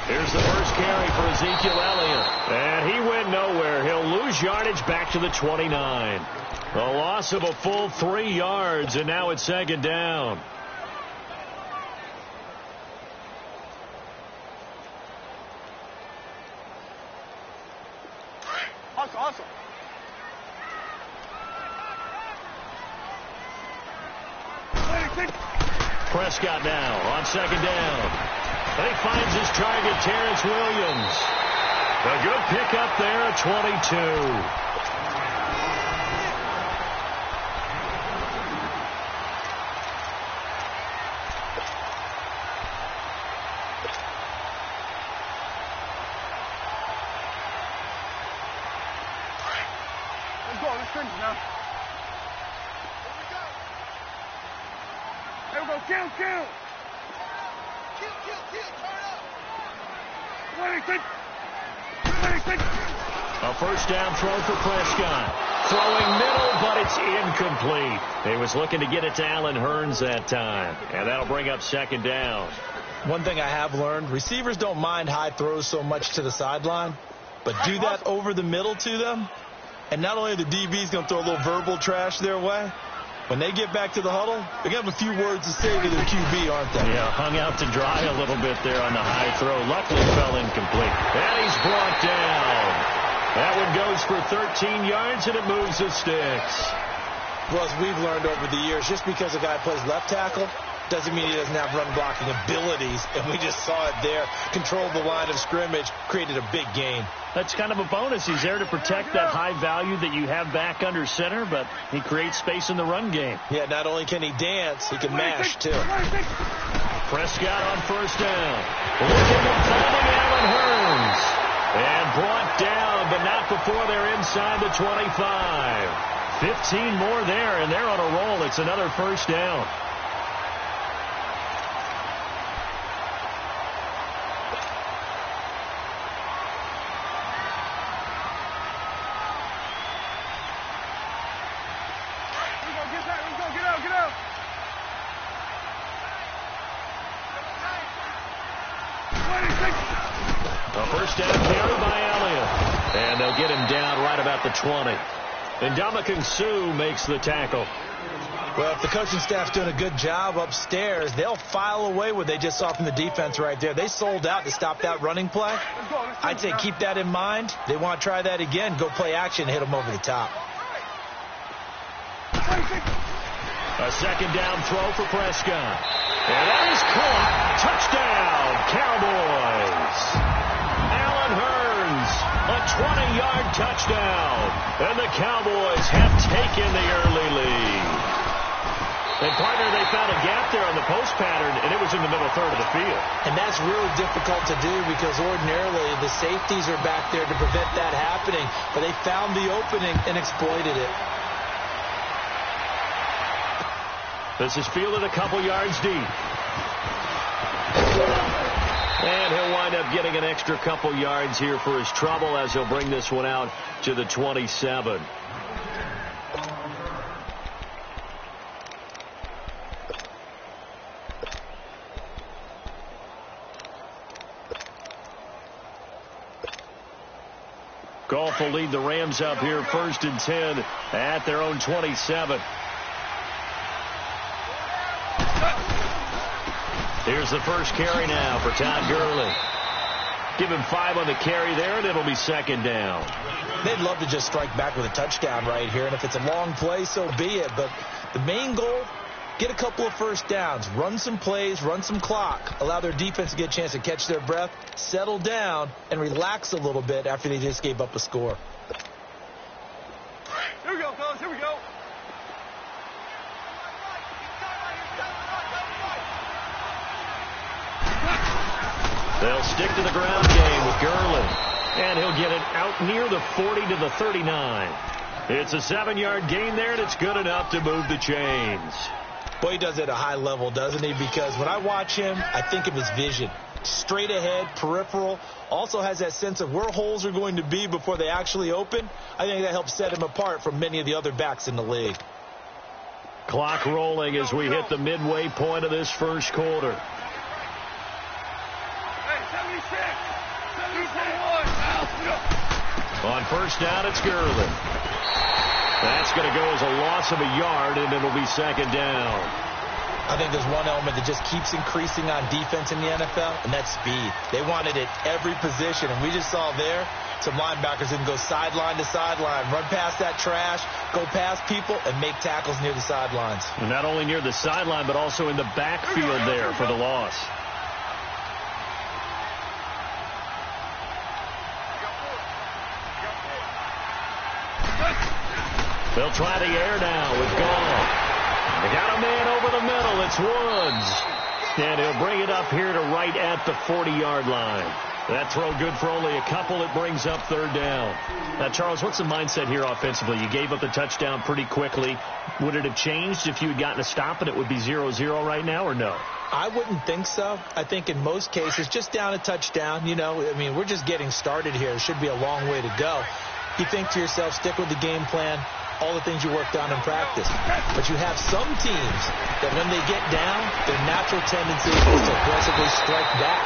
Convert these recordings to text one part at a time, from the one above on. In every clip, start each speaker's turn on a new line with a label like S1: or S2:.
S1: Here's the first carry for Ezekiel Elliott. And he went nowhere. He'll lose yardage back to the 29. A loss of a full 3 yards, and now it's second down.
S2: Awesome.
S1: Prescott now on second down. And he finds his target, Terrence Williams. A good pickup there at 22.
S2: Kill. Turn up.
S1: A first down throw for Prescott. Throwing middle, but it's incomplete. He was looking to get it to Allen Hurns that time. And that'll bring up second down.
S3: One thing I have learned, receivers don't mind high throws so much to the sideline, but do that over the middle to them, and not only are the DBs going to throw a little verbal trash their way, when they get back to the huddle, they're going to have a few words to say to their QB, aren't they?
S1: Yeah, hung out to dry a little bit there on the high throw. Luckily fell incomplete. And he's brought down. That one goes for 13 yards, and it moves the sticks.
S3: Well, as we've learned over the years, just because a guy plays left tackle doesn't mean he doesn't have run blocking abilities, and we just saw it there. Controlled the line of scrimmage, created a big gain.
S1: That's kind of a bonus. He's there to protect that high value that you have back under center, but he creates space in the run game.
S3: Yeah, not only can he dance, he can mash, too.
S1: Prescott on first down. Looking at finding Allen Hurns. And brought down, but not before they're inside the 25. 15 more there, and they're on a roll. It's another first down. A first down carry by Elliott. And they'll get him down right about the 20. And Ndamukong Suh makes the tackle.
S3: Well, if the coaching staff's doing a good job upstairs, they'll file away what they just saw from the defense right there. They sold out to stop that running play. I'd say keep that in mind. They want to try that again. Go play action, hit them over the top.
S1: A second down throw for Prescott. And that is caught. Touchdown, Cowboys. Allen Hurns, a 20-yard touchdown. And the Cowboys have taken the early lead. And, partner, they found a gap there on the post pattern, and it was in the middle third of the field.
S3: And that's really difficult to do because ordinarily the safeties are back there to prevent that happening. But they found the opening and exploited it.
S1: This is fielded a couple yards deep. And he'll wind up getting an extra couple yards here for his trouble as he'll bring this one out to the 27. Goff will lead the Rams up here 1st and 10 at their own 27. Here's the first carry now for Todd Gurley. Give him 5 on the carry there, and it'll be second down.
S3: They'd love to just strike back with a touchdown right here, and if it's a long play, so be it. But the main goal, get a couple of first downs, run some plays, run some clock, allow their defense to get a chance to catch their breath, settle down, and relax a little bit after they just gave up a score.
S2: Here we go, fellas. Here we go.
S1: They'll stick to the ground game with Gurley. And he'll get it out near the 40 to the 39. It's a 7-yard gain there, and it's good enough to move the chains.
S3: Boy, he does it at a high level, doesn't he? Because when I watch him, I think of his vision. Straight ahead, peripheral. Also has that sense of where holes are going to be before they actually open. I think that helps set him apart from many of the other backs in the league.
S1: Clock rolling as we hit the midway point of this first quarter. On first down, it's Gurley. That's going to go as a loss of a yard, and it'll be second down.
S3: I think there's one element that just keeps increasing on defense in the NFL, and that's speed. They want it at every position, and we just saw there some linebackers that can go sideline to sideline, run past that trash, go past people, and make tackles near the sidelines.
S1: And not only near the sideline, but also in the backfield there for the loss. They'll try the air now with Gall. They got a man over the middle. It's Woods. And he'll bring it up here to right at the 40-yard line. That throw good for only a couple. It brings up third down. Now, Charles, what's the mindset here offensively? You gave up the touchdown pretty quickly. Would it have changed if you had gotten a stop and it would be 0-0 right now, or no?
S3: I wouldn't think so. I think in most cases, just down a touchdown, you know, I mean, we're just getting started here. It should be a long way to go. You think to yourself, stick with the game plan, all the things you worked on in practice. But you have some teams that when they get down, their natural tendency is to aggressively strike back.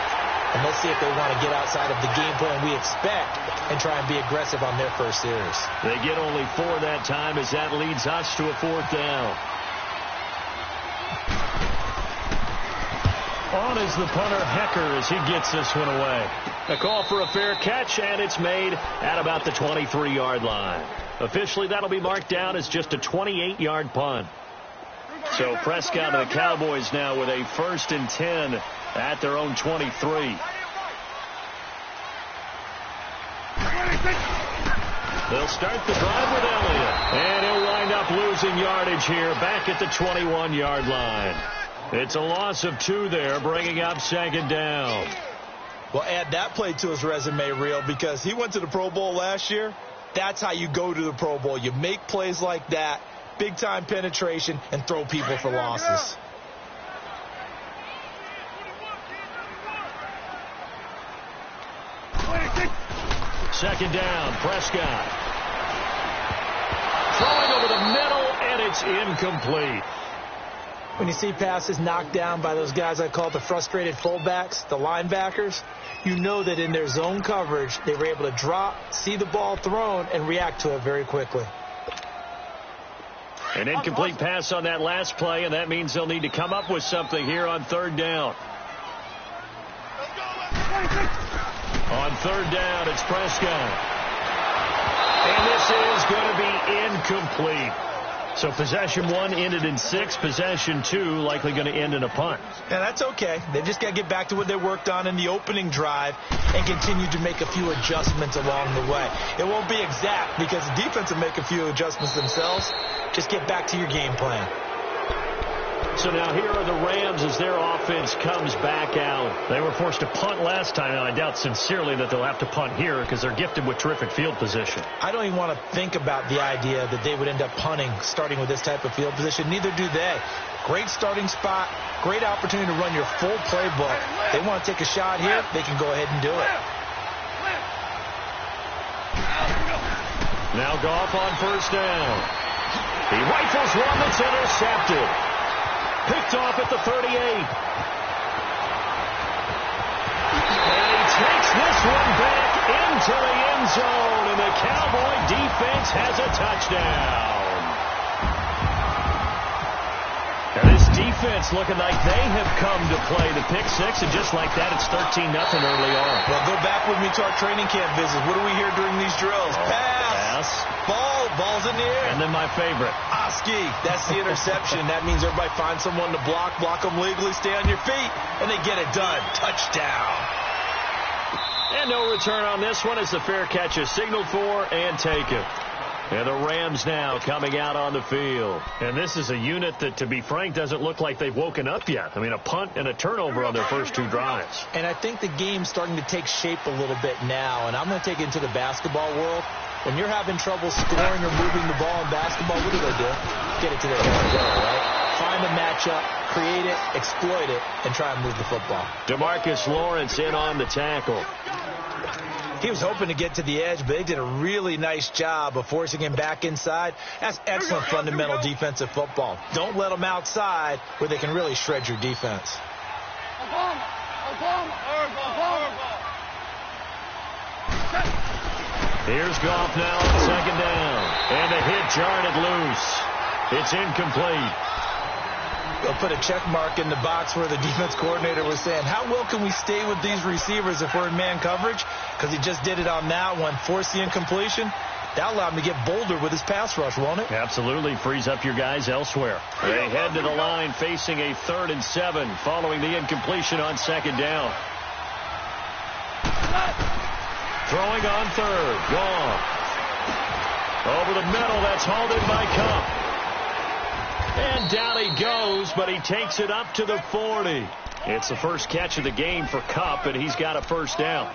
S3: And let's see if they want to get outside of the game plan we expect and try and be aggressive on their first series.
S1: They get only 4 that time as that leads us to a fourth down. On is the punter, Hecker, as he gets this one away. A call for a fair catch, and it's made at about the 23-yard line. Officially, that'll be marked down as just a 28-yard punt. So Prescott and the Cowboys now with a 1st and 10 at their own 23. They'll start the drive with Elliott. And he'll wind up losing yardage here back at the 21-yard line. It's a loss of 2 there, bringing up second down.
S3: Well, add that play to his resume reel because he went to the Pro Bowl last year. That's how you go to the Pro Bowl. You make plays like that, big-time penetration, and throw people for losses.
S1: Second down, Prescott. Throwing over the middle, and it's incomplete.
S3: When you see passes knocked down by those guys I call the frustrated fullbacks, the linebackers, you know that in their zone coverage, they were able to drop, see the ball thrown, and react to it very quickly.
S1: An incomplete pass on that last play, and that means they'll need to come up with something here on third down. On third down, it's Prescott. And this is going to be incomplete. So possession 1 ended in 6. Possession 2 likely going to end in a punt.
S3: Yeah, that's okay. They just got to get back to what they worked on in the opening drive and continue to make a few adjustments along the way. It won't be exact because the defense will make a few adjustments themselves. Just get back to your game plan.
S1: So now here are the Rams as their offense comes back out. They were forced to punt last time, and I doubt sincerely that they'll have to punt here because they're gifted with terrific field position.
S3: I don't even want to think about the idea that they would end up punting starting with this type of field position. Neither do they. Great starting spot, great opportunity to run your full playbook. They want to take a shot here, they can go ahead and do it.
S1: Now Goff on first down. He rifles one that's intercepted. Picked off at the 38. And he takes this one back into the end zone, and the Cowboy defense has a touchdown. Now this defense looking like they have come to play the pick six, and just like that, it's 13-0 early on.
S3: Well, go back with me to our training camp visits. What do we hear during these drills? Pass. Ball's in the air.
S1: And then my favorite.
S3: Oski, that's the interception. That means everybody finds someone to block them legally, stay on your feet, and they get it done. Touchdown.
S1: And no return on this one as the fair catch is signaled for and taken. And the Rams now coming out on the field. And this is a unit that, to be frank, doesn't look like they've woken up yet. I mean, a punt and a turnover on their first 2 drives.
S3: And I think the game's starting to take shape a little bit now, and I'm going to take it into the basketball world. When you're having trouble scoring or moving the ball in basketball, what do? Get it to their head, right? Find a matchup, create it, exploit it, and try and move the football.
S1: DeMarcus Lawrence in on the tackle.
S3: He was hoping to get to the edge, but they did a really nice job of forcing him back inside. That's excellent fundamental defensive football. Don't let them outside where they can really shred your defense.
S1: Here's Goff now on second down. And the hit jarred it loose. It's incomplete.
S3: They'll put a check mark in the box where the defense coordinator was saying, how well can we stay with these receivers if we're in man coverage? Because he just did it on that one, forced the incompletion. That'll allow him to get bolder with his pass rush, won't it?
S1: Absolutely. Frees up your guys elsewhere. They head to the line facing a 3rd and 7 following the incompletion on second down. Throwing on third. Gone. Over the middle. That's hauled in by Cup. And down he goes, but he takes it up to the 40. It's the first catch of the game for Cup, and he's got a first down.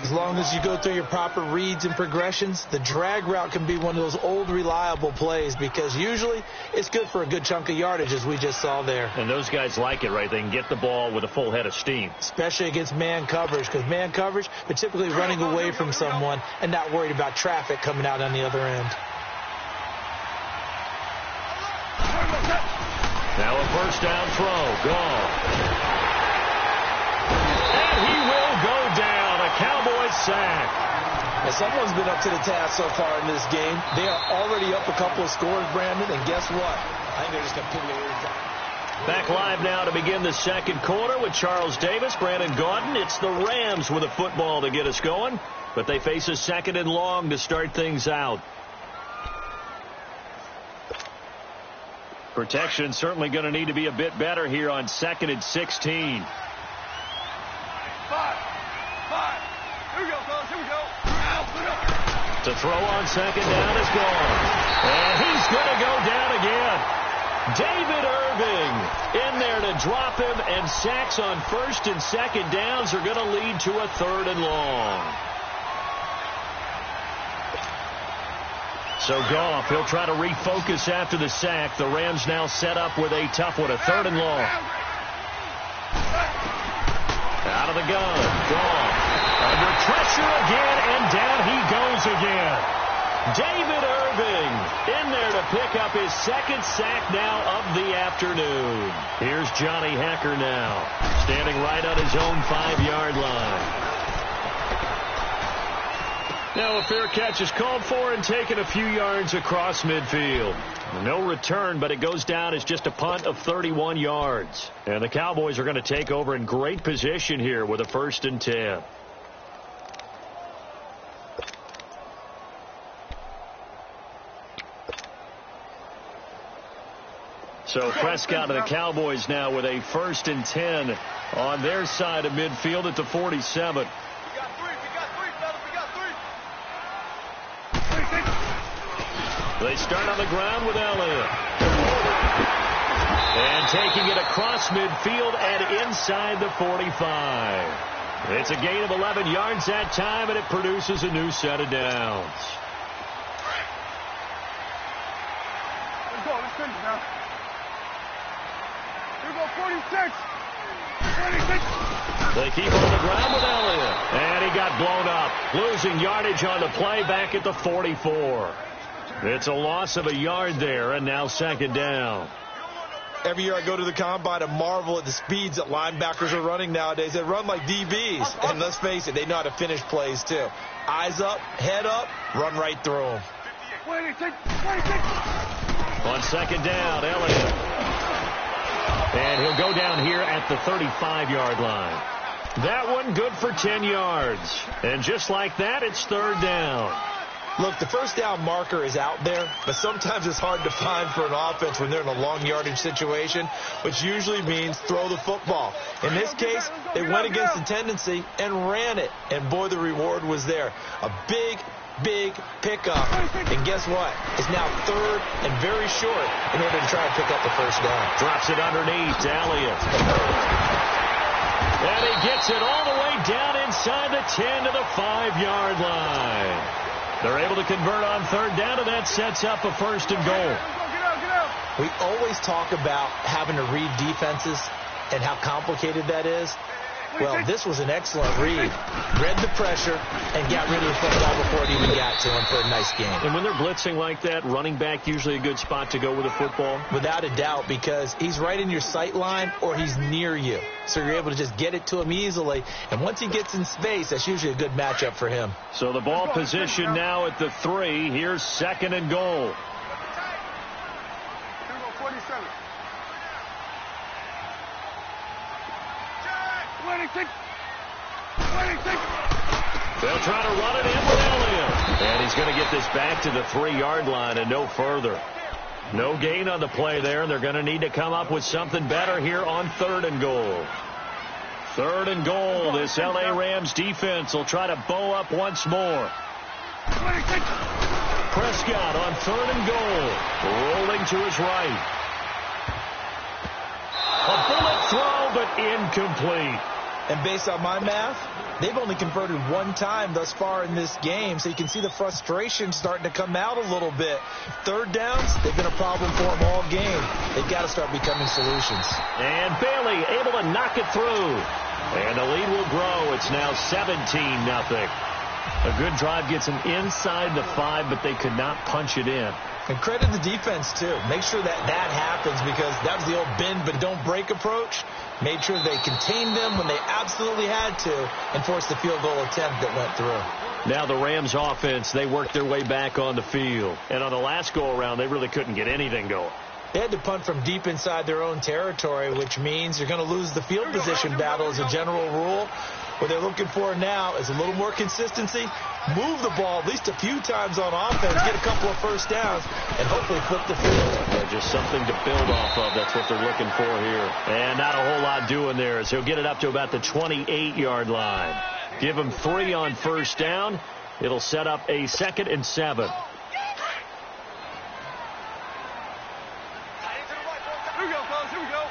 S3: As long as you go through your proper reads and progressions, the drag route can be one of those old reliable plays because usually it's good for a good chunk of yardage, as we just saw there.
S1: And those guys like it, right? They can get the ball with a full head of steam.
S3: Especially against man coverage, because man coverage, they're typically running away from someone and not worried about traffic coming out on the other end.
S1: Now a first down throw. Gone. And he will go down. A Cowboys sack.
S3: Now, someone's been up to the task so far in this game. They are already up a couple of scores, Brandon, and guess what? I think they're just going to pivot it.
S1: Back live now to begin the second quarter with Charles Davis, Brandon Gaudin. It's the Rams with a football to get us going, but they face a 2nd and long to start things out. Protection certainly going to need to be a bit better here on 2nd and 16.
S2: 5. Here we go, fellas. Here we go.
S1: To throw on second down is gone. And he's going to go down again. David Irving in there to drop him, and sacks on 1st and 2nd downs are going to lead to a 3rd and long. So Goff, he'll try to refocus after the sack. The Rams now set up with a tough one, a 3rd and long. Out of the gun, Goff. Under pressure again, and down he goes again. David Irving in there to pick up his 2nd sack now of the afternoon. Here's Johnny Hacker now, standing right on his own 5-yard line. Now a fair catch is called for and taken a few yards across midfield. No return, but it goes down as just a punt of 31 yards. And the Cowboys are going to take over in great position here with a 1st and 10. So Prescott and the Cowboys now with a 1st and 10 on their side of midfield at the 47. They start on the ground with Elliott. And taking it across midfield and inside the 45. It's a gain of 11 yards that time, and it produces a new set of downs.
S2: Let's go. Let's finish now. Here we go, 46. 46.
S1: They keep on the ground with Elliott. And he got blown up. Losing yardage on the play back at the 44. It's a loss of a yard there, and now 2nd down.
S3: Every year I go to the combine and marvel at the speeds that linebackers are running nowadays. They run like DBs. And let's face it, they know how to finish plays, too. Eyes up, head up, run right through them.
S2: 26.
S1: On 2nd down, Elliott. And he'll go down here at the 35-yard line. That one good for 10 yards. And just like that, it's 3rd down.
S3: Look, the first down marker is out there, but sometimes it's hard to find for an offense when they're in a long yardage situation, which usually means throw the football. In this case, they went against the tendency and ran it, and boy, the reward was there. A big pickup, and guess what? It's now 3rd and very short in order to try and pick up the first down.
S1: Drops it underneath to Elliott. And he gets it all the way down inside the 10 to the 5-yard line. They're able to convert on 3rd down, and that sets up a 1st and goal.
S3: We always talk about having to read defenses and how complicated that is. Well, this was an excellent read. Read the pressure and got rid of the football before it even got to him for a nice gain.
S1: And when they're blitzing like that, running back usually a good spot to go with a football?
S3: Without a doubt, because he's right in your sight line or he's near you. So you're able to just get it to him easily. And once he gets in space, that's usually a good matchup for him.
S1: So the ball position now at the 3. Here's 2nd and goal.
S2: 47. 26.
S1: They'll try to run it in with Elliott. And he's going to get this back to the 3-yard line and no further. No gain on the play there, and they're going to need to come up with something better here on 3rd and goal. 3rd and goal. This L.A. Rams defense will try to bow up once more.
S2: 26.
S1: Prescott on 3rd and goal. Rolling to his right. A bullet throw, but incomplete.
S3: And based on my math, they've only converted 1 time thus far in this game, so you can see the frustration starting to come out a little bit. 3rd downs, they've been a problem for them all game. They've got to start becoming solutions.
S1: And Bailey able to knock it through. And the lead will grow. It's now 17-0. A good drive gets them inside the 5, but they could not punch it in.
S3: And credit the defense, too. Make sure that happens, because that was the old bend but don't break approach. Made sure they contained them when they absolutely had to and forced the field goal attempt that went through.
S1: Now the Rams offense, they worked their way back on the field. And on the last go-around, they really couldn't get anything going.
S3: They had to punt from deep inside their own territory, which means you're going to lose the field position battle as a general rule. What they're looking for now is a little more consistency, move the ball at least a few times on offense, get a couple of first downs, and hopefully flip the field.
S1: Yeah, just something to build off of. That's what they're looking for here. And not a whole lot doing there, as he'll get it up to about the 28-yard line. Give him 3 on first down. It'll set up a 2nd and 7.
S2: Here we go, fellas. Here we go.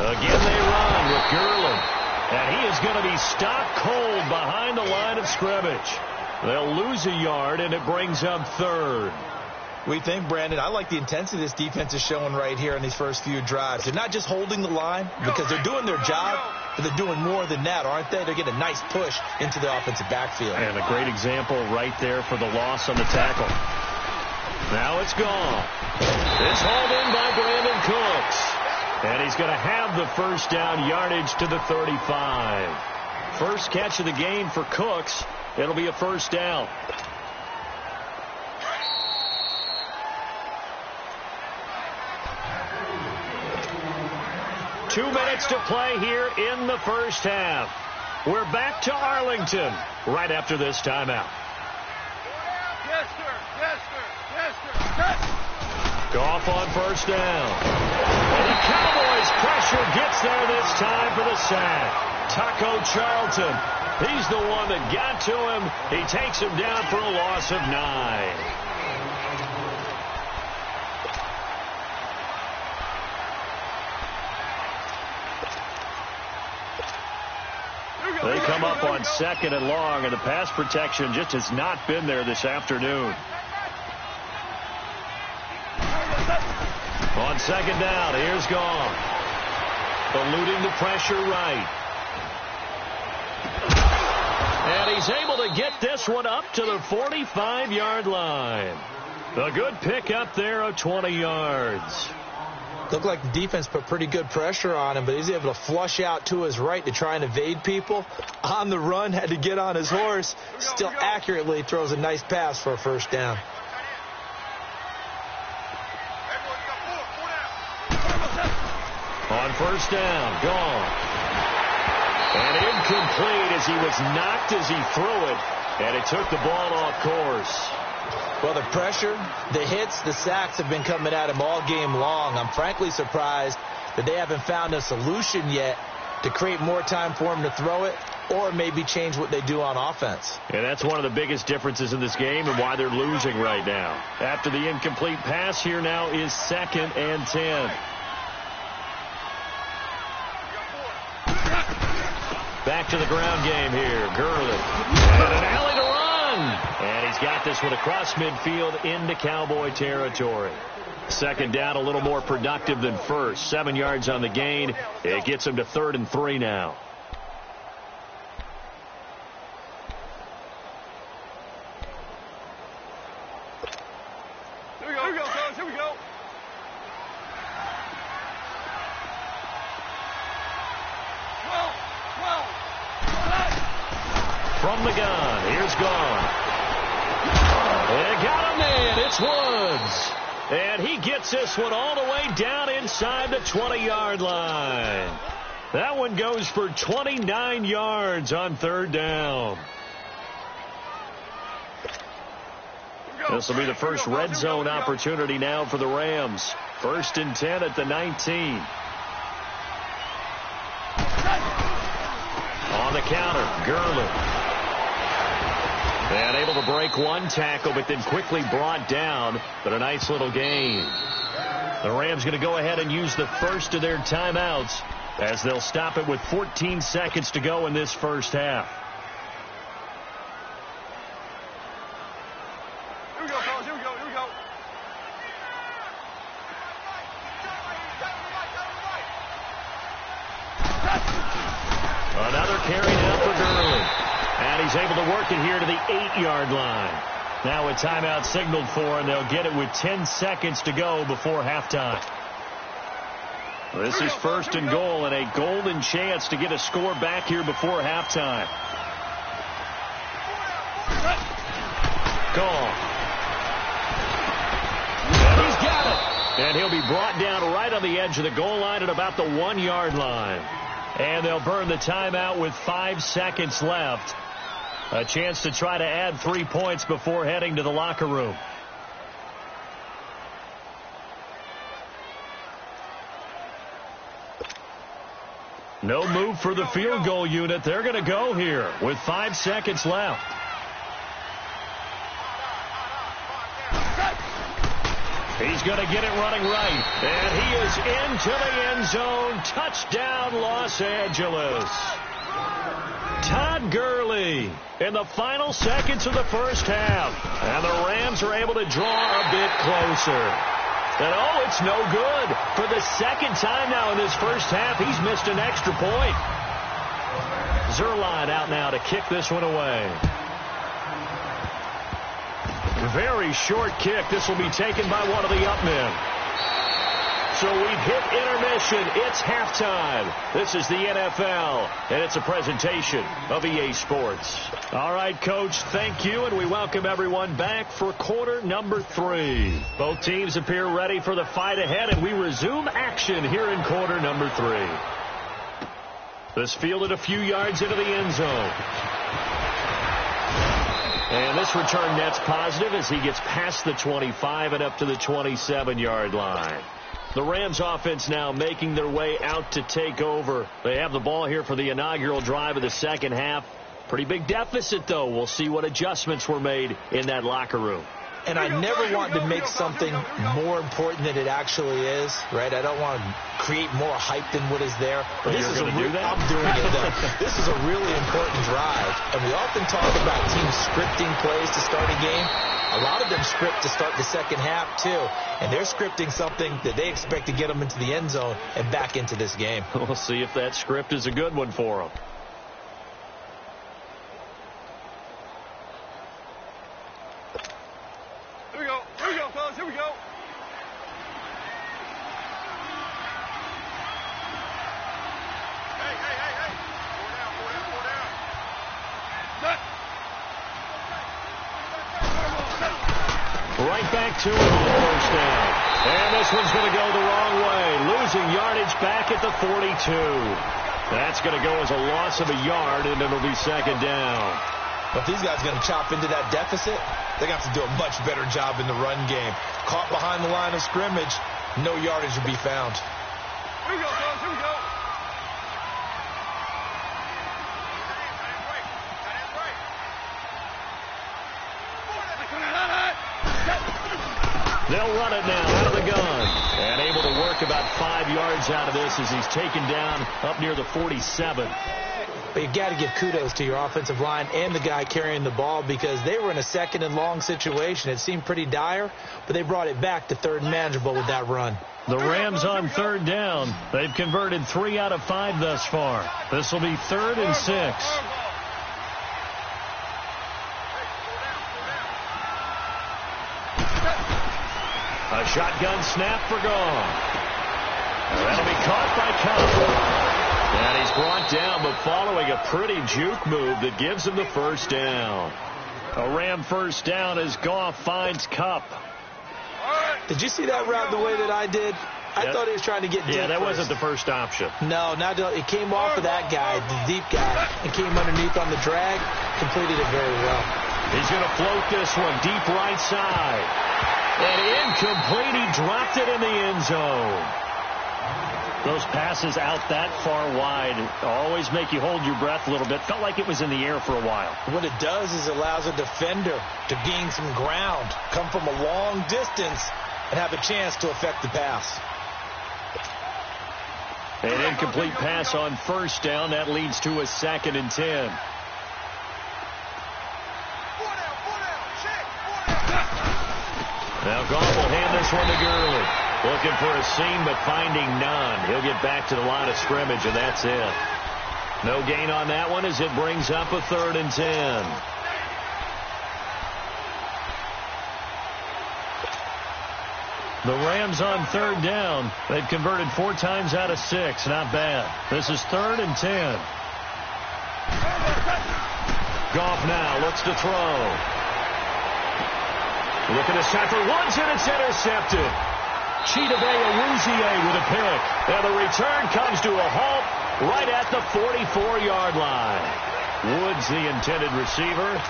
S1: Again they run with Gurley. And he is going to be stopped cold behind the line of scrimmage. They'll lose a yard, and it brings up 3rd.
S3: We think, Brandon, I like the intensity this defense is showing right here in these first few drives. They're not just holding the line because they're doing their job, but they're doing more than that, aren't they? They're getting a nice push into the offensive backfield.
S1: And a great example right there for the loss on the tackle. Now it's gone. It's hauled in by Brandon Cooks. And he's going to have the first down yardage to the 35. First catch of the game for Cooks. It'll be a first down. Two minutes to play here in the first half. We're back to Arlington right after this timeout.
S2: Yes, sir. Yes, sir. Yes, sir.
S1: Goff on first down. And the Cowboys pressure gets there this time for the sack. Taco Charlton. He's the one that got to him. He takes him down for a loss of 9. They come up on 2nd and long, and the pass protection just has not been there this afternoon. On 2nd down, here's Goff. Eluding the pressure right. And he's able to get this one up to the 45-yard line. A good pickup there of 20 yards.
S3: Looked like the defense put pretty good pressure on him, but he's able to flush out to his right to try and evade people. On the run, had to get on his horse. Still accurately throws a nice pass for a first down.
S1: On first down, gone. And incomplete as he was knocked as he threw it, and it took the ball off course.
S3: Well, the pressure, the hits, the sacks have been coming at him all game long. I'm frankly surprised that they haven't found a solution yet to create more time for him to throw it or maybe change what they do on offense.
S1: And that's one of the biggest differences in this game and why they're losing right now. After the incomplete pass, here now is 2nd and 10. Back to the ground game here. Gurley. And an alley to run. And he's got this one across midfield into Cowboy territory. Second down, a little more productive than first. 7 yards on the gain. It gets him to 3rd and 3 now.
S2: Here we go, fellas, here we go. Well.
S1: From the gun, here's Gone. They got him in. It's Woods. And he gets this one all the way down inside the 20-yard line. That one goes for 29 yards on 3rd down. This will be the first red zone opportunity now for the Rams. 1st and 10 at the 19. On the counter, Gurley. And able to break one tackle, but then quickly brought down. But a nice little gain. The Rams going to go ahead and use the first of their timeouts as they'll stop it with 14 seconds to go in this first half.
S2: Here we go, fellas, here we go.
S1: Another carry now for Gurley. And he's able to work it here to the 8-yard line. Now a timeout signaled for, and they'll get it with 10 seconds to go before halftime. This is 1st and goal, and a golden chance to get a score back here before halftime. Gone. And he's got it. And he'll be brought down right on the edge of the goal line at about the 1-yard line. And they'll burn the timeout with 5 seconds left. A chance to try to add 3 points before heading to the locker room. No move for the field goal unit. They're going to go here with 5 seconds left. He's going to get it running right. And he is into the end zone. Touchdown, Los Angeles. Todd Gurley in the final seconds of the first half. And the Rams are able to draw a bit closer. And oh, it's no good. For the second time now in this first half, he's missed an extra point. Zerline out now to kick this one away. Very short kick. This will be taken by one of the up men. So we've hit intermission. It's halftime. This is the NFL, and it's a presentation of EA Sports. All right, Coach, thank you, and we welcome everyone back for quarter number 3. Both teams appear ready for the fight ahead, and we resume action here in quarter number 3. This fielded a few yards into the end zone. And this return net's positive as he gets past the 25 and up to the 27-yard line. The Rams offense now making their way out to take over. They have the ball here for the inaugural drive of the second half. Pretty big deficit, though. We'll see what adjustments were made in that locker room.
S3: And I never want to make something more important than it actually is, right? I don't want to create more hype than what is there.
S1: But this is I'm doing
S3: it, though. This is a really important drive. And we often talk about teams scripting plays to start a game. A lot of them script to start the second half, too. And they're scripting something that they expect to get them into the end zone and back into this game.
S1: We'll see if that script is a good one for them.
S2: Here we go, fellas, here we go. Hey. Four down. Set.
S1: Right back to it on the first down. And this one's going to go the wrong way. Losing yardage back at the 42. That's going to go as a loss of a yard, and it'll be second down.
S3: But these guys are going to chop into that deficit. They're going to have to do a much better job in the run game. Caught behind the line of scrimmage, no yardage will be found.
S2: Here we go, fellas, here we go.
S1: They'll run it now out of the gun. And able to work about 5 yards out of this as he's taken down up near the 47.
S3: But you got to give kudos to your offensive line and the guy carrying the ball because they were in a second and long situation. It seemed pretty dire, but they brought it back to third and manageable with that run.
S1: The Rams on third down. They've converted 3 out of 5 thus far. This will be 3rd and 6. A shotgun snap for Goff. That'll be caught by Cup. And he's brought down, but following a pretty juke move that gives him the first down. A Ram first down as Goff finds Cup.
S3: Did you see that route the way that I did? I thought he was trying to get deep.
S1: Yeah, that
S3: first.
S1: wasn't the first option.
S3: No, it came off of that guy, the deep guy, and came underneath on the drag. Completed it very well.
S1: He's going to float this one deep right side. And incomplete. He dropped it in the end zone. Those passes out that far wide always make you hold your breath a little bit. Felt like it was in the air for a while. What
S3: it does is allows a defender to gain some ground, come from a long distance, and have a chance to affect the pass.
S1: An incomplete pass on first down. That leads to a 2nd and 10. Now Goff will hand this one to Gurley. Looking for a seam, but finding none. He'll get back to the line of scrimmage, and that's it. No gain on that one as it brings up a 3rd and 10. The Rams on third down. They've converted 4 times out of 6. Not bad. This is 3rd and 10. Goff now looks to throw. Looking to set for Woods, and it's intercepted. Chidobe with a pick. And the return comes to a halt right at the 44-yard line. Woods, the intended receiver.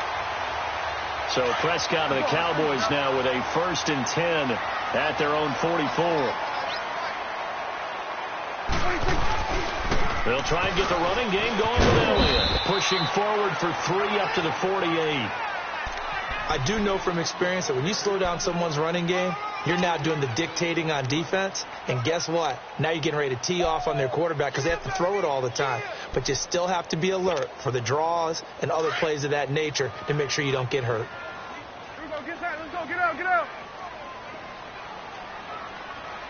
S1: So Prescott and the Cowboys now with a 1st and 10 at their own 44. They'll try and get the running game going with Elliott. Pushing forward for 3 up to the 48.
S3: I do know from experience that when you slow down someone's running game, you're now doing the dictating on defense. And guess what? Now you're getting ready to tee off on their quarterback because they have to throw it all the time. But you still have to be alert for the draws and other plays of that nature to make sure you don't get hurt.
S2: Here we go. Get that. Let's go. Get out. Get out.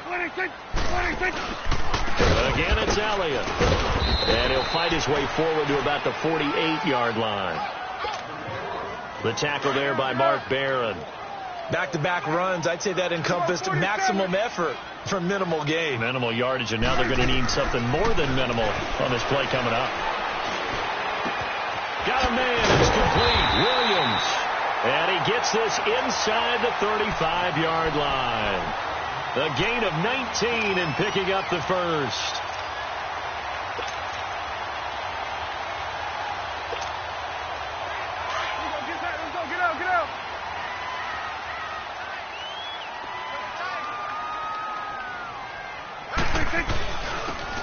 S2: 26. 26.
S1: Again, it's Elliott. And he'll fight his way forward to about the 48-yard line. The tackle there by Mark Barron.
S3: Back-to-back runs, I'd say that encompassed maximum effort for minimal gain.
S1: Minimal yardage, and now they're going to need something more than minimal on this play coming up. Got a man, it's complete. Williams. And he gets this inside the 35-yard line. A gain of 19 and picking up the first.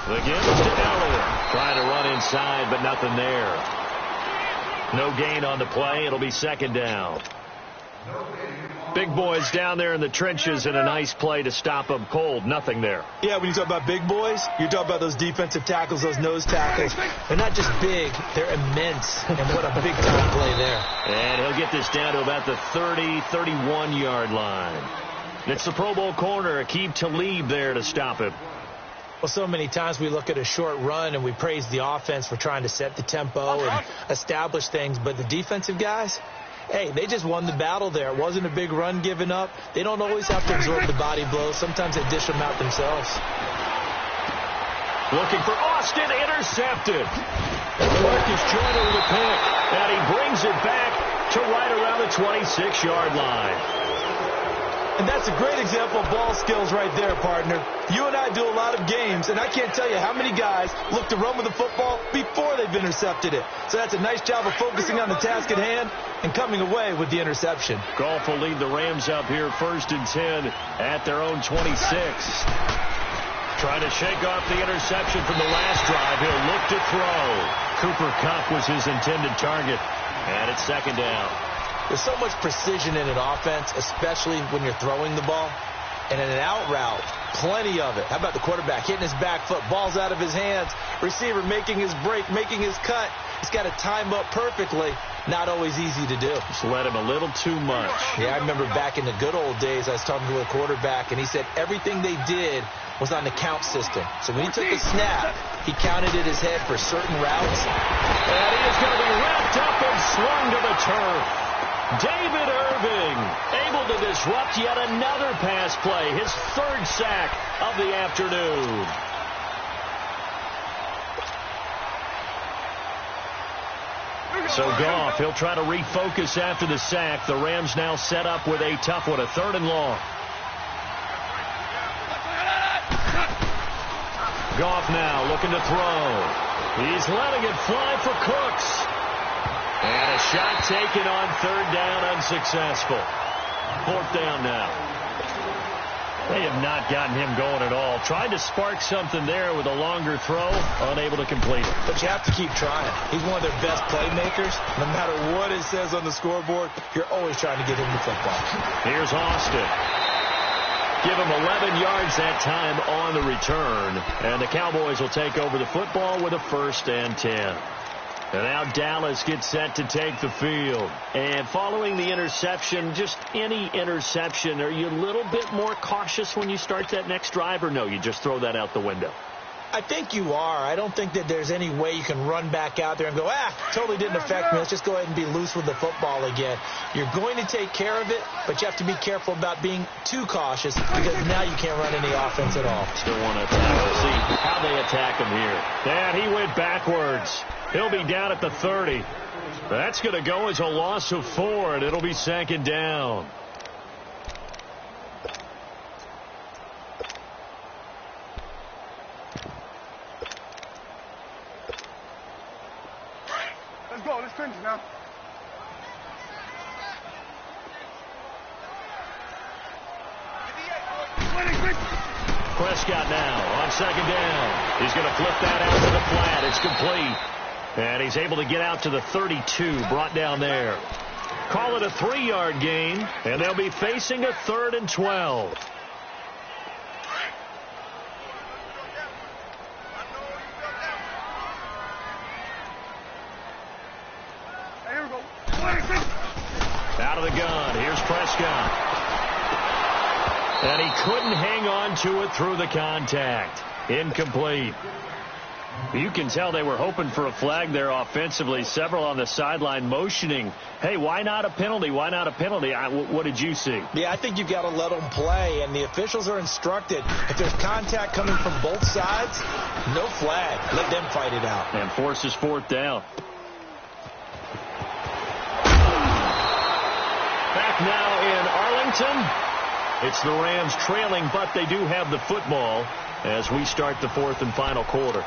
S1: Again, it's to Elliott. Trying to run inside, but nothing there. No gain on the play. It'll be 2nd down. Big boys down there in the trenches in a nice play to stop them cold. Nothing there.
S3: Yeah, when you talk about big boys, you're talking about those defensive tackles, those nose tackles. They're not just big, they're immense. And what a big-time play there.
S1: And he'll get this down to about the 30, 31-yard line. It's the Pro Bowl corner, Aqib Talib there to stop him.
S3: Well, so many times we look at a short run and we praise the offense for trying to set the tempo and establish things. But the defensive guys, hey, they just won the battle there. It wasn't a big run given up. They don't always have to absorb the body blows. Sometimes they dish them out themselves.
S1: Looking for Austin, intercepted. Marcus Joyner with a pick. And he brings it back to right around the 26-yard line.
S3: And that's a great example of ball skills right there, partner. You and I do a lot of games, and I can't tell you how many guys look to run with the football before they've intercepted it. So that's a nice job of focusing on the task at hand and coming away with the interception.
S1: Goff will lead the Rams up here 1st and 10 at their own 26. Trying to shake off the interception from the last drive. He'll look to throw. Cooper Kupp was his intended target. And it's 2nd down.
S3: There's so much precision in an offense, especially when you're throwing the ball. And in an out route, plenty of it. How about the quarterback hitting his back foot, ball's out of his hands, receiver making his break, making his cut. He's got to time up perfectly. Not always easy to do.
S1: Just let him a little too much.
S3: Yeah, I remember back in the good old days, I was talking to a quarterback, and he said everything they did was on the count system. So when he took the snap, he counted in his head for certain routes.
S1: And he is going to be wrapped up and slung to the turf. David Irving able to disrupt yet another pass play, his third sack of the afternoon. So Goff, he'll try to refocus after the sack. The Rams now set up with a tough one, a 3rd and long. Goff now looking to throw. He's letting it fly for Cooks. And a shot taken on 3rd down, unsuccessful. 4th down now. They have not gotten him going at all. Tried to spark something there with a longer throw, unable to complete it.
S3: But you have to keep trying. He's one of their best playmakers. No matter what it says on the scoreboard, you're always trying to get him the football.
S1: Here's Austin. Give him 11 yards that time on the return. And the Cowboys will take over the football with a 1st and 10. And now Dallas gets set to take the field. And following the interception, just any interception, are you a little bit more cautious when you start that next drive, or no, you just throw that out the window?
S3: I think you are. I don't think that there's any way you can run back out there and go, totally didn't affect me. Let's just go ahead and be loose with the football again. You're going to take care of it, but you have to be careful about being too cautious because now you can't run any offense at all.
S1: Still want to attack. We'll see how they attack him here. And he went backwards. He'll be down at the 30. That's going to go as a loss of 4, and it'll be 2nd down.
S2: Let's go. Let's finish now.
S1: Prescott now on 2nd down. He's going to flip that out to the flat. It's complete. And he's able to get out to the 32, brought down there. Call it a 3-yard gain, and they'll be facing a 3rd and 12.
S2: Here we go.
S1: Out of the gun. Here's Prescott. And he couldn't hang on to it through the contact. Incomplete. You can tell they were hoping for a flag there offensively. Several on the sideline motioning, hey, why not a penalty? Why not a penalty? What did you see?
S3: Yeah, I think you've got to let them play, and the officials are instructed. If there's contact coming from both sides, no flag. Let them fight it out.
S1: And forces 4th down. Back now in Arlington. It's the Rams trailing, but they do have the football as we start the 4th and final quarter.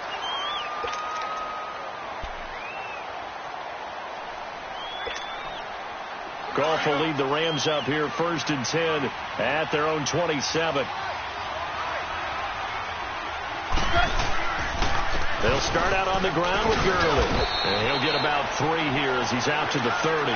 S1: Goff will lead the Rams up here 1st and 10 at their own 27. They'll start out on the ground with Gurley. And he'll get about 3 here as he's out to the 30.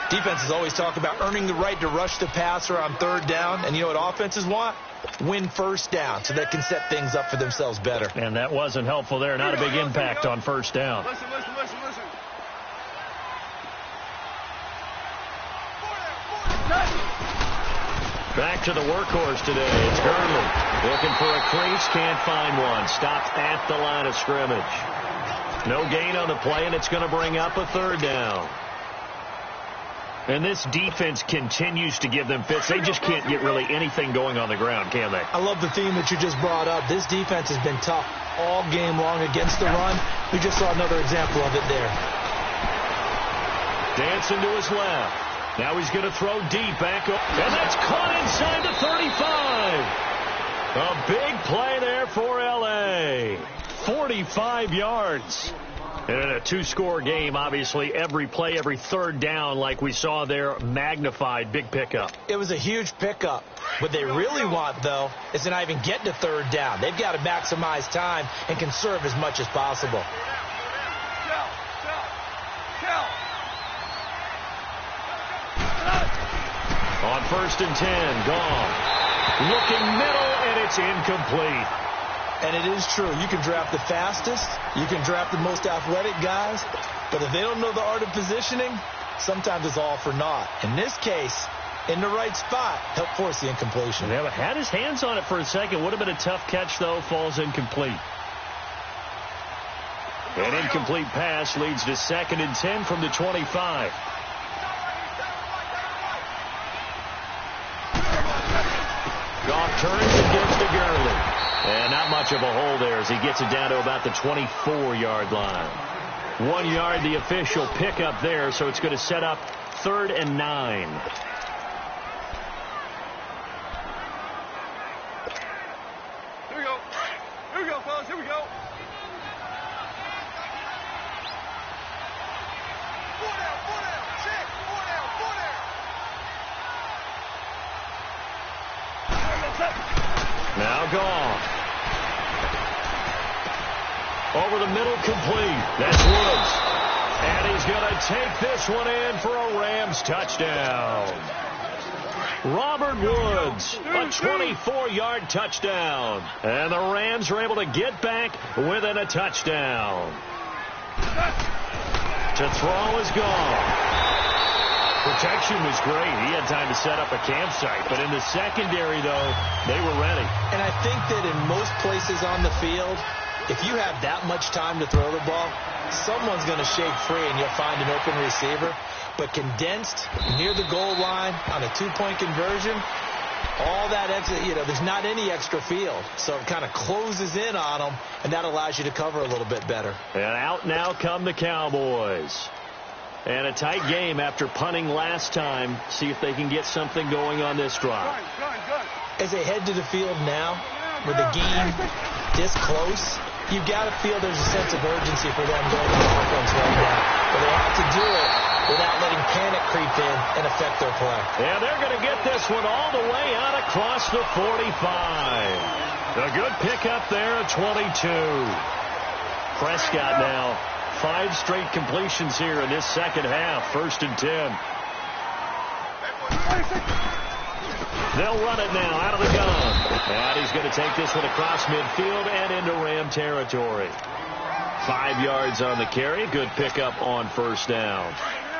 S3: Defenses always talk about earning the right to rush the passer on 3rd down. And you know what offenses want? Win 1st down so they can set things up for themselves better.
S1: And that wasn't helpful there. Not a big impact on 1st down.
S2: Listen.
S1: Back to the workhorse today. It's Gurley. Looking for a crease. Can't find one. Stopped at the line of scrimmage. No gain on the play, and it's going to bring up a 3rd down. And this defense continues to give them fits. They just can't get really anything going on the ground, can they?
S3: I love the theme that you just brought up. This defense has been tough all game long against the run. We just saw another example of it there.
S1: Dancing to his left. Now he's going to throw deep back. And that's caught inside the 35. A big play there for L.A. 45 yards. And in a 2-score game, obviously, every play, every 3rd down, like we saw there, magnified, big pickup.
S3: It was a huge pickup. What they really want, though, is to not even get to 3rd down. They've got to maximize time and conserve as much as possible.
S1: On 1st and 10, Goff. Looking middle, and it's incomplete.
S3: And it is true. You can draft the fastest. You can draft the most athletic guys. But if they don't know the art of positioning, sometimes it's all for naught. In this case, in the right spot, helped force the incompletion.
S1: Yeah, had his hands on it for a second. Would have been a tough catch, though. Falls incomplete. An incomplete pass leads to 2nd and 10 from the 25. Goff turns and gives to Gurley. And not much of a hole there as he gets it down to about the 24-yard line. 1 yard, the official pickup there, so it's going to set up 3rd and 9.
S2: Here we go. Here we go, fellas. Here we go. Four down. Check. Four down.
S1: Now Goff. Over the middle, complete. That's Woods. And he's going to take this one in for a Rams touchdown. Robert Woods, a 24-yard touchdown. And the Rams are able to get back within a touchdown. To throw is gone. Protection was great. He had time to set up a campsite. But in the secondary, though, they were ready.
S3: And I think that in most places on the field, if you have that much time to throw the ball, someone's going to shake free and you'll find an open receiver. But condensed near the goal line on a 2-point conversion, all that extra, there's not any extra field. So it kind of closes in on them, and that allows you to cover a little bit better.
S1: And out now come the Cowboys. And a tight game after punting last time. See if they can get something going on this drive.
S2: Good.
S3: As they head to the field now, with the game this close, you've got to feel there's a sense of urgency for them going on offense right now. But they have to do it without letting panic creep in and affect their play.
S1: Yeah, they're going to get this one all the way out across the 45. A good pickup there at 22. Prescott now 5 straight completions here in this second half. 1st and 10. They'll run it now out of the gun. And he's going to take this one across midfield and into Ram territory. 5 yards on the carry. Good pickup on 1st down.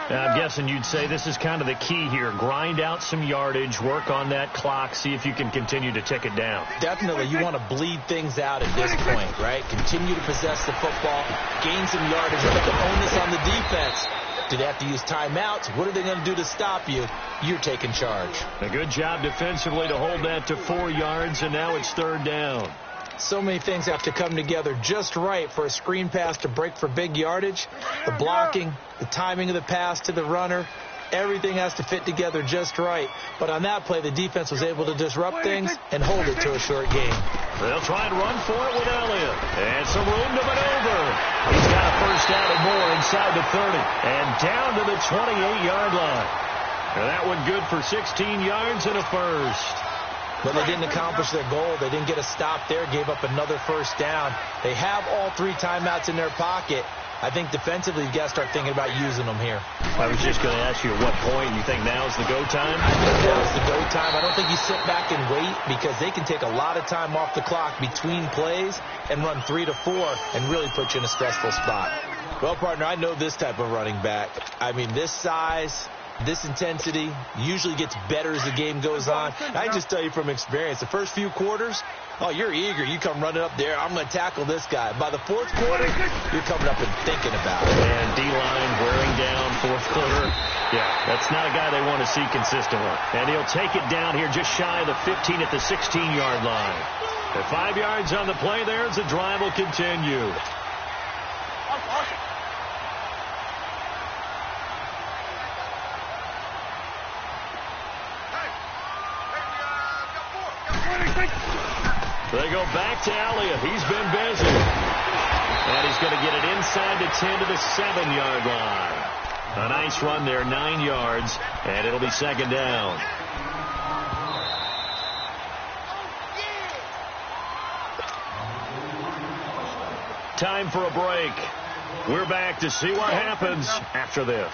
S1: I'm guessing you'd say this is kind of the key here. Grind out some yardage, work on that clock, see if you can continue to tick it down.
S3: Definitely. You want to bleed things out at this point, right? Continue to possess the football, gain some yardage, put the onus on the defense. Do they have to use timeouts? What are they going to do to stop you? You're taking charge.
S1: A good job defensively to hold that to 4 yards, and now it's 3rd down.
S3: So many things have to come together just right for a screen pass to break for big yardage. The blocking, the timing of the pass to the runner, everything has to fit together just right. But on that play, the defense was able to disrupt things and hold it to a short game.
S1: They'll try and run for it with Elliott. And some room to maneuver. He's got a 1st down and more inside the 30. And down to the 28-yard line. And that one good for 16 yards and a 1st.
S3: But they didn't accomplish their goal. They didn't get a stop there, gave up another 1st down. They have all 3 timeouts in their pocket. I think defensively you've got to start thinking about using them here.
S1: I was just going to ask you at what point you think now is the go time?
S3: I think now is the go time. I don't think you sit back and wait because they can take a lot of time off the clock between plays and run 3 to 4 and really put you in a stressful spot. Well, partner, I know this type of running back. I mean, this size, this intensity usually gets better as the game goes on. I can just tell you from experience, the first few quarters, oh, you're eager. You come running up there. I'm going to tackle this guy. By the 4th quarter, you're coming up and thinking about it.
S1: And D-line wearing down 4th quarter. Yeah, that's not a guy they want to see consistently. And he'll take it down here just shy of the 15 at the 16-yard line. At 5 yards on the play there as the drive will continue. They go back to Elliott. He's been busy. And he's going to get it inside the 10 to the 7-yard line. A nice run there, 9 yards, and it'll be 2nd down. Time for a break. We're back to see what happens after this.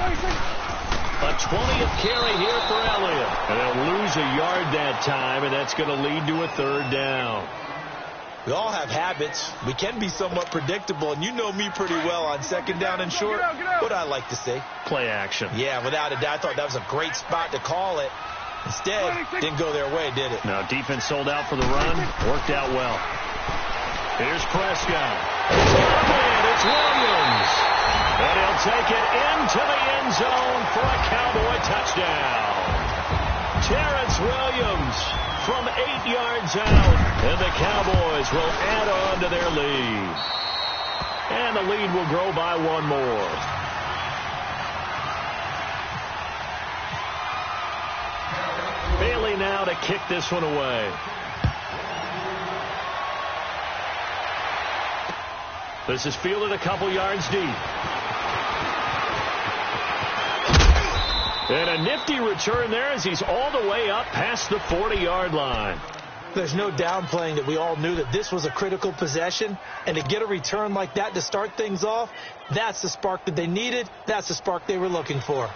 S1: A 20th carry here for Elliott. And they'll lose a yard that time, and that's going to lead to a third down.
S3: We all have habits. We can be somewhat predictable, and you know me pretty well on second down and short. What I like to say?
S1: Play action.
S3: Yeah, without a doubt. I thought that was a great spot to call it. Instead, didn't go their way, did it?
S1: Now, defense sold out for the run. Worked out well. Here's Prescott. It's Williams. And he'll take it into the end zone for a Cowboy touchdown. Terrence Williams from 8 yards out. And the Cowboys will add on to their lead. And the lead will grow by one more. Bailey now to kick this one away. This is fielded a couple yards deep. And a nifty return there as he's all the way up past the 40-yard line.
S3: There's no downplaying that we all knew that this was a critical possession, and to get a return like that to start things off, that's the spark that they needed. That's the spark they were looking for.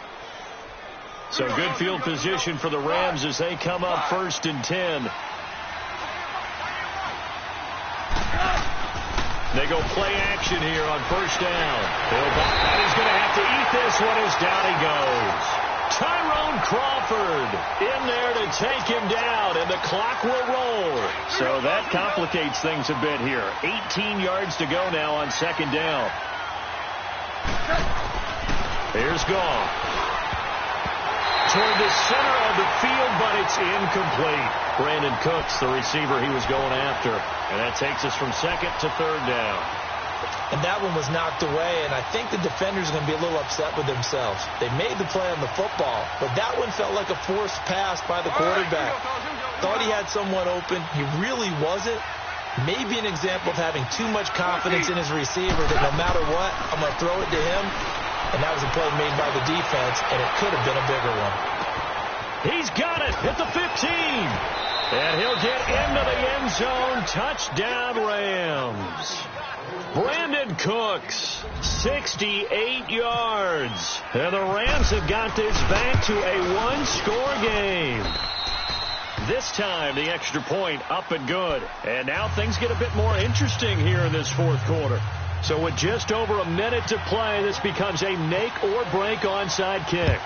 S1: So good field position for the Rams as they come up 1st and 10. They go play action here on 1st down. And he's going to have to eat this one as down he goes. Tyrone Crawford in there to take him down, and the clock will roll. So that complicates things a bit here. 18 yards to go now on 2nd down. Here's Goff. Toward the center of the field, but it's incomplete. Brandon Cooks, the receiver he was going after. And that takes us from 2nd to 3rd down.
S3: And that one was knocked away, and I think the defenders are going to be a little upset with themselves. They made the play on the football, but that one felt like a forced pass by the quarterback. Thought he had someone open. He really wasn't. Maybe an example of having too much confidence in his receiver that no matter what, I'm going to throw it to him. And that was a play made by the defense, and it could have been a bigger one.
S1: He's got it at the 15. And he'll get into the end zone. Touchdown, Rams. Brandon Cooks, 68 yards. And the Rams have got this back to a one-score game. This time, the extra point up and good. And now things get a bit more interesting here in this 4th quarter. So with just over a minute to play, this becomes a make-or-break onside kick.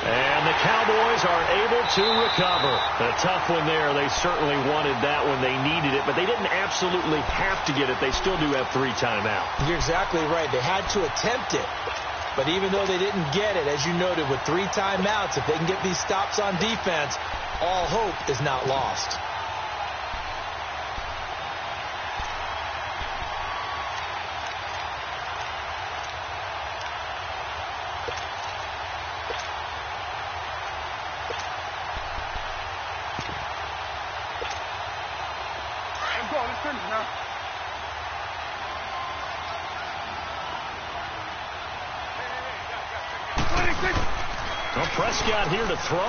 S1: And the Cowboys are able to recover. A tough one there. They certainly wanted that one. They needed it, but they didn't absolutely have to get it. They still do have 3 timeouts.
S3: You're exactly right. They had to attempt it. But even though they didn't get it, as you noted, with 3 timeouts, if they can get these stops on defense, all hope is not lost.
S1: Well, Prescott here to throw.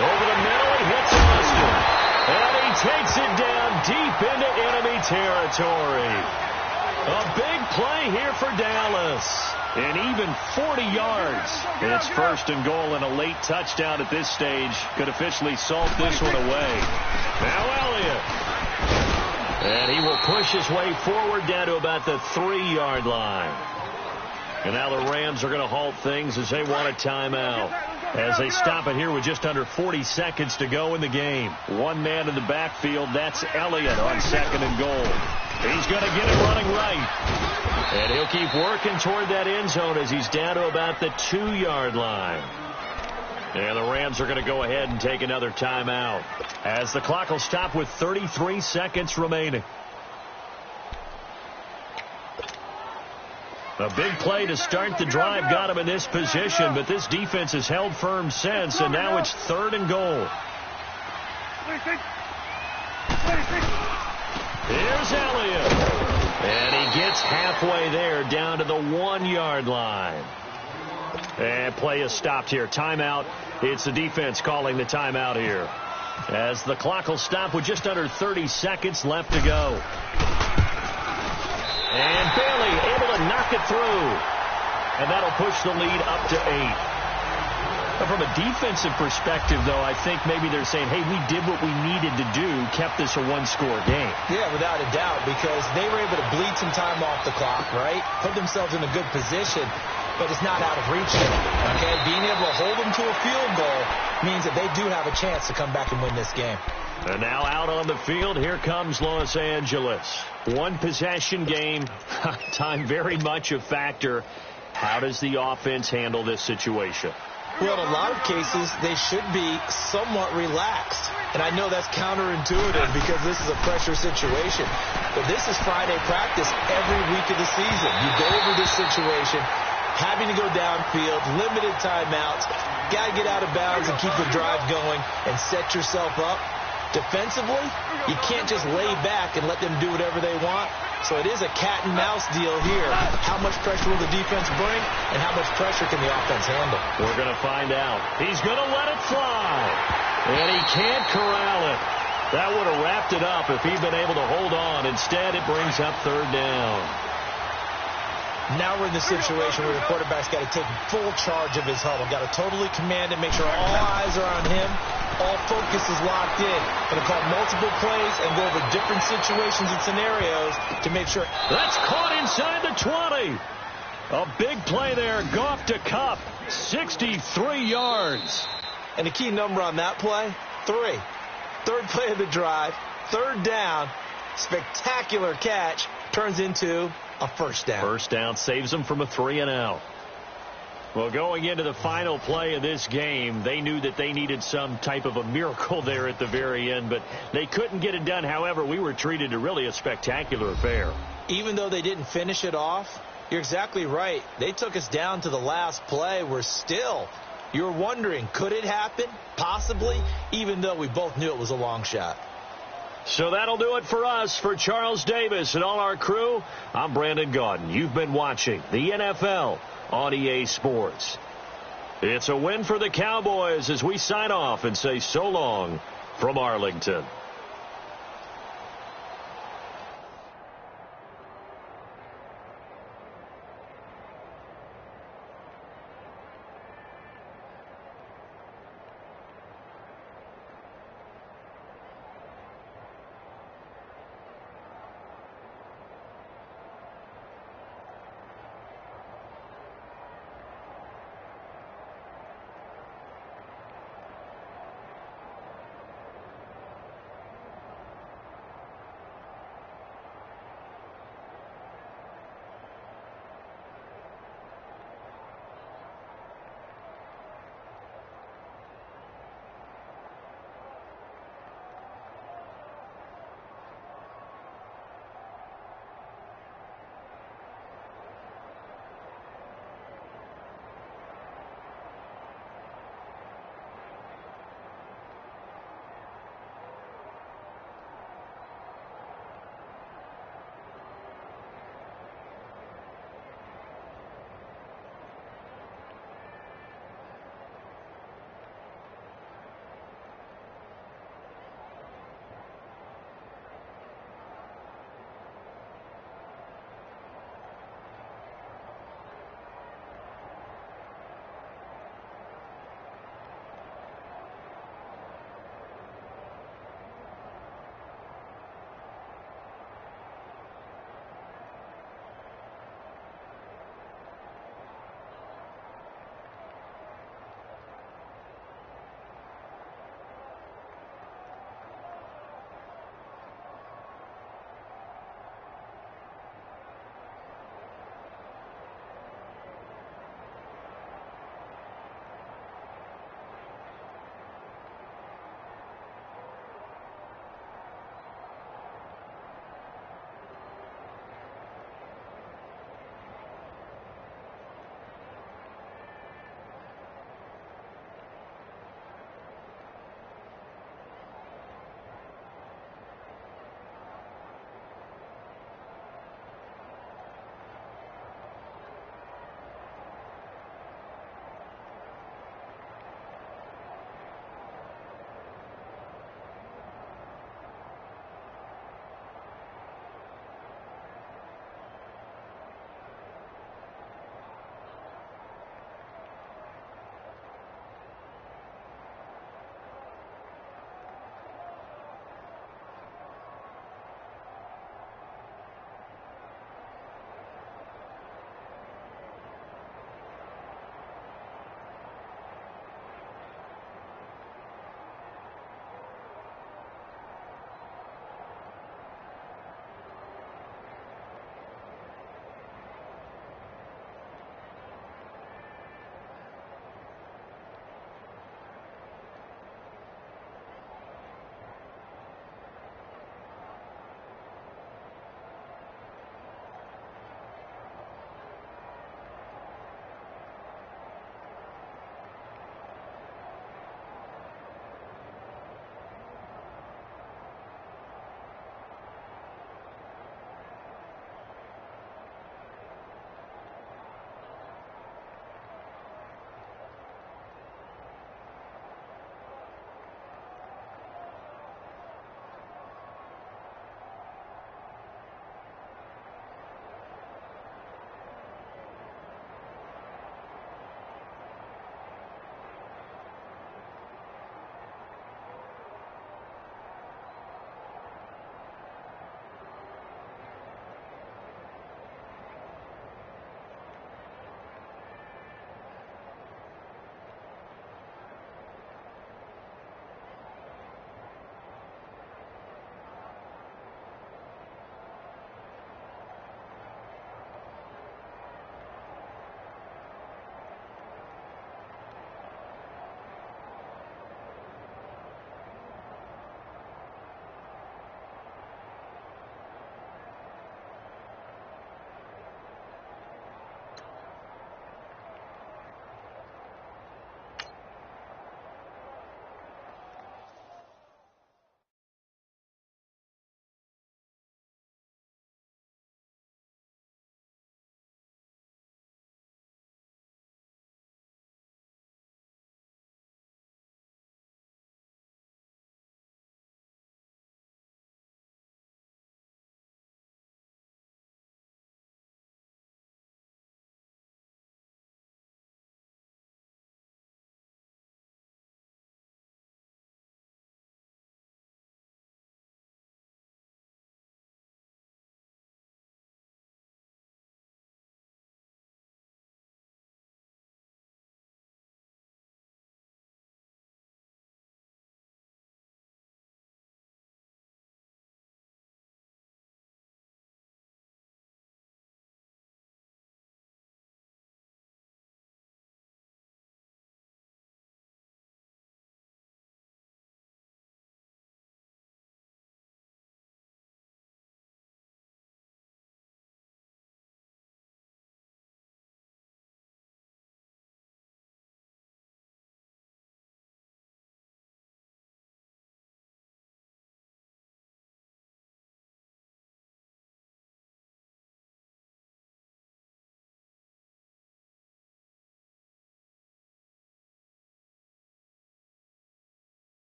S1: Over the middle, he hits Austin. And he takes it down deep into enemy territory. A big play here for Dallas. And even 40 yards. It's 1st and goal, and a late touchdown at this stage could officially salt this one away. Now Elliott. And he will push his way forward down to about the 3-yard line. And now the Rams are going to halt things as they want a timeout. As they stop it here with just under 40 seconds to go in the game. One man in the backfield, that's Elliott on 2nd and goal. He's going to get it running right. And he'll keep working toward that end zone as he's down to about the 2-yard line. And the Rams are going to go ahead and take another timeout as the clock will stop with 33 seconds remaining. A big play to start the drive got him in this position, but this defense has held firm since, and now it's 3rd and goal. Here's Elliott. And he gets halfway there down to the 1-yard line. And play is stopped here. Timeout. It's the defense calling the timeout here. As the clock will stop with just under 30 seconds left to go. And Bailey able to knock it through. and that'll push the lead up to 8. But from a defensive perspective, though, I think maybe they're saying, hey, we did what we needed to do, kept this a one-score game.
S3: Yeah, without a doubt, because they were able to bleed some time off the clock, right? Put themselves in a good position, but it's not out of reach yet, okay? Being able to hold them to a field goal means that they do have a chance to come back and win this game.
S1: And now out on the field, here comes Los Angeles. One-possession game, time very much a factor. How does the offense handle this situation?
S3: Well, in a lot of cases, they should be somewhat relaxed. And I know that's counterintuitive because this is a pressure situation. But this is Friday practice every week of the season. You go over this situation, having to go downfield, limited timeouts, got to get out of bounds and keep the drive going and set yourself up. Defensively, you can't just lay back and let them do whatever they want. So it is a cat-and-mouse deal here. How much pressure will the defense bring, and how much pressure can the offense handle?
S1: We're going to find out. He's going to let it fly, and he can't corral it. That would have wrapped it up if he'd been able to hold on. Instead, it brings up 3rd down.
S3: Now we're in the situation where the quarterback's got to take full charge of his huddle. Got to totally command it, make sure all eyes are on him. All focus is locked in. Going to call multiple plays and go over different situations and scenarios to make sure.
S1: That's caught inside the 20. A big play there. Goff to Kupp. 63 yards.
S3: And the key number on that play, 3. 3rd play of the drive. 3rd down. Spectacular catch. Turns into a 1st down.
S1: 1st down saves them from a 3-and-out. Well, going into the final play of this game, they knew that they needed some type of a miracle there at the very end, but they couldn't get it done. However, we were treated to really a spectacular affair.
S3: Even though they didn't finish it off, you're exactly right. They took us down to the last play. You're wondering, could it happen? Possibly, even though we both knew it was a long shot.
S1: So that'll do it for us. For Charles Davis and all our crew, I'm Brandon Gaudin. You've been watching the NFL on EA Sports. It's a win for the Cowboys as we sign off and say so long from Arlington.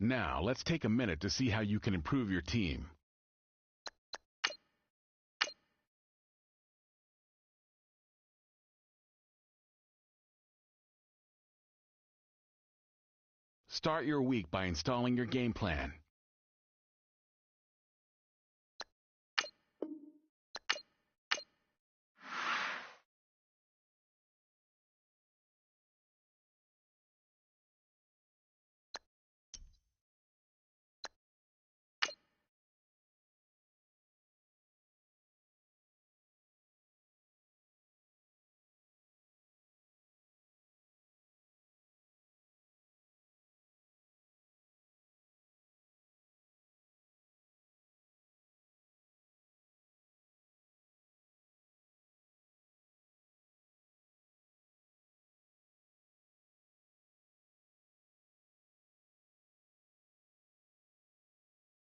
S4: Now, let's take a minute to see how you can improve your team. Start your week by installing your game plan.